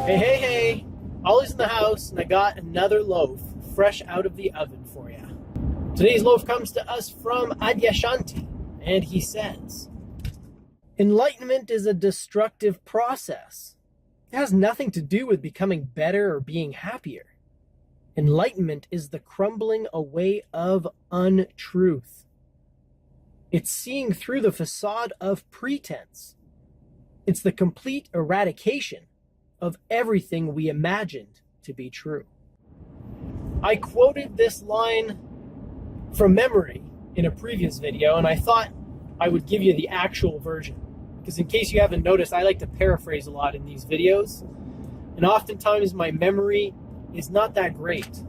Hey, hey, hey! Ollie's in the house, and I got another loaf fresh out of the oven for you. Today's loaf comes to us from Adyashanti, and he says, Enlightenment is a destructive process. It has nothing to do with becoming better or being happier. Enlightenment is the crumbling away of untruth. It's seeing through the facade of pretense. It's the complete eradication of everything we imagined to be true. I quoted this line from memory in a previous video, and I thought I would give you the actual version. Because in case you haven't noticed, I like to paraphrase a lot in these videos. And oftentimes my memory is not that great.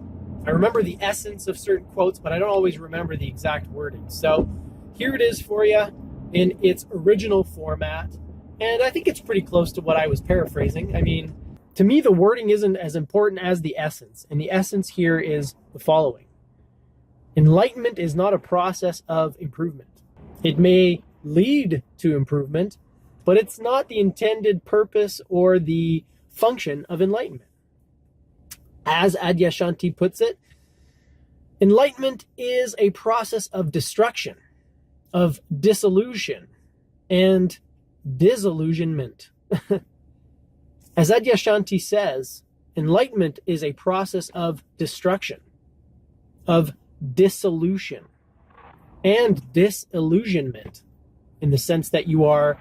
I remember the essence of certain quotes, but I don't always remember the exact wording. So here it is for you in its original format. And I think it's pretty close to what I was paraphrasing. I mean, to me, the wording isn't as important as the essence. And the essence here is the following. Enlightenment is not a process of improvement. It may lead to improvement, but it's not the intended purpose or the function of enlightenment. As Adyashanti puts it, enlightenment is a process of destruction, of dissolution, and disillusionment. As Adyashanti says, enlightenment is a process of destruction, of dissolution, and disillusionment, in the sense that you are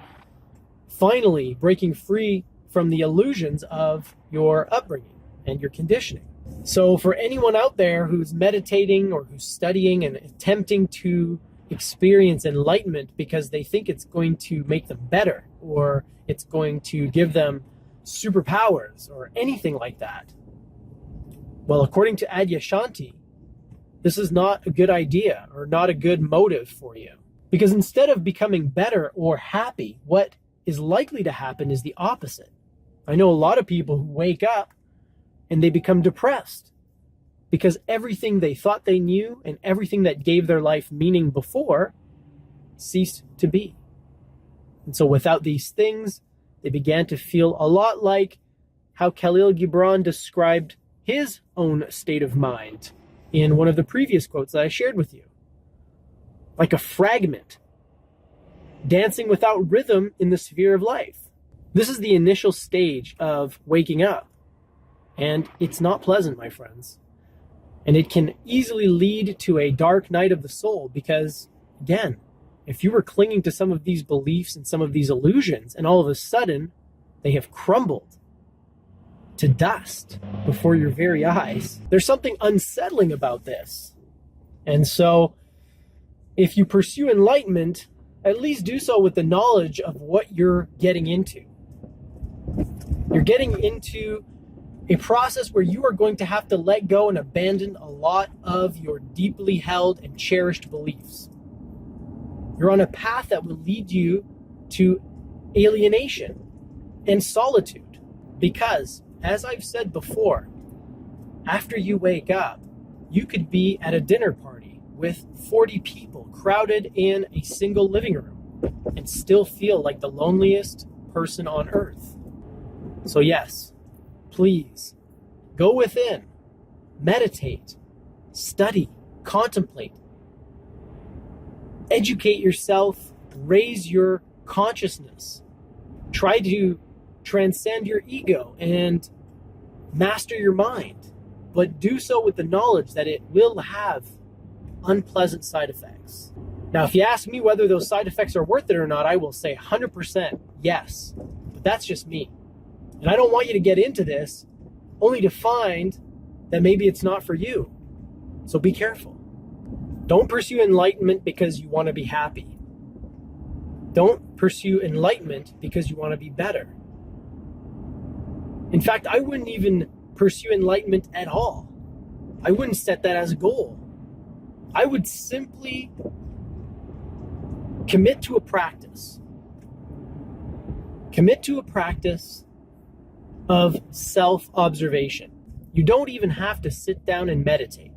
finally breaking free from the illusions of your upbringing and your conditioning. So for anyone out there who's meditating or who's studying and attempting to experience enlightenment because they think it's going to make them better or it's going to give them superpowers or anything like that, well, according to Adyashanti, this is not a good idea or not a good motive for you. Because instead of becoming better or happy, what is likely to happen is the opposite. I know a lot of people who wake up and they become depressed because everything they thought they knew and everything that gave their life meaning before ceased to be. And so without these things, they began to feel a lot like how Khalil Gibran described his own state of mind in one of the previous quotes that I shared with you. Like a fragment, dancing without rhythm in the sphere of life. This is the initial stage of waking up. And it's not pleasant, my friends. And it can easily lead to a dark night of the soul because, again, if you were clinging to some of these beliefs and some of these illusions, and all of a sudden they have crumbled to dust before your very eyes, there's something unsettling about this. And so if you pursue enlightenment, at least do so with the knowledge of what you're getting into. You're getting into a process where you are going to have to let go and abandon a lot of your deeply held and cherished beliefs. You're on a path that will lead you to alienation and solitude. Because, as I've said before, after you wake up, you could be at a dinner party with 40 people crowded in a single living room and still feel like the loneliest person on earth. So yes, please go within, meditate, study, contemplate, educate yourself, raise your consciousness, try to transcend your ego and master your mind, but do so with the knowledge that it will have unpleasant side effects. Now, if you ask me whether those side effects are worth it or not, I will say 100% yes, but that's just me. And I don't want you to get into this only to find that maybe it's not for you. So be careful. Don't pursue enlightenment because you want to be happy. Don't pursue enlightenment because you want to be better. In fact, I wouldn't even pursue enlightenment at all. I wouldn't set that as a goal. I would simply commit to a practice. Commit to a practice of self-observation. You don't even have to sit down and meditate.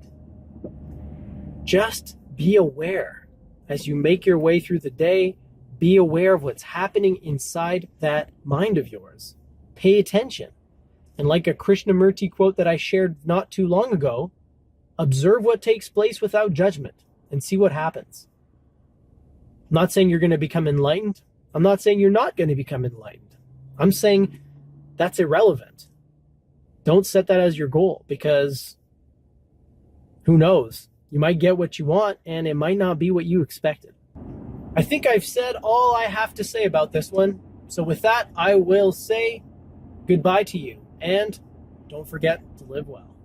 Just be aware as you make your way through the day. Be aware of what's happening inside that mind of yours. Pay attention. And like a Krishnamurti quote that I shared not too long ago, observe what takes place without judgment and see what happens. I'm not saying you're going to become enlightened. I'm not saying you're not going to become enlightened. I'm saying that's irrelevant. Don't set that as your goal, because who knows? You might get what you want and it might not be what you expected. I think I've said all I have to say about this one. So with that, I will say goodbye to you, and don't forget to live well.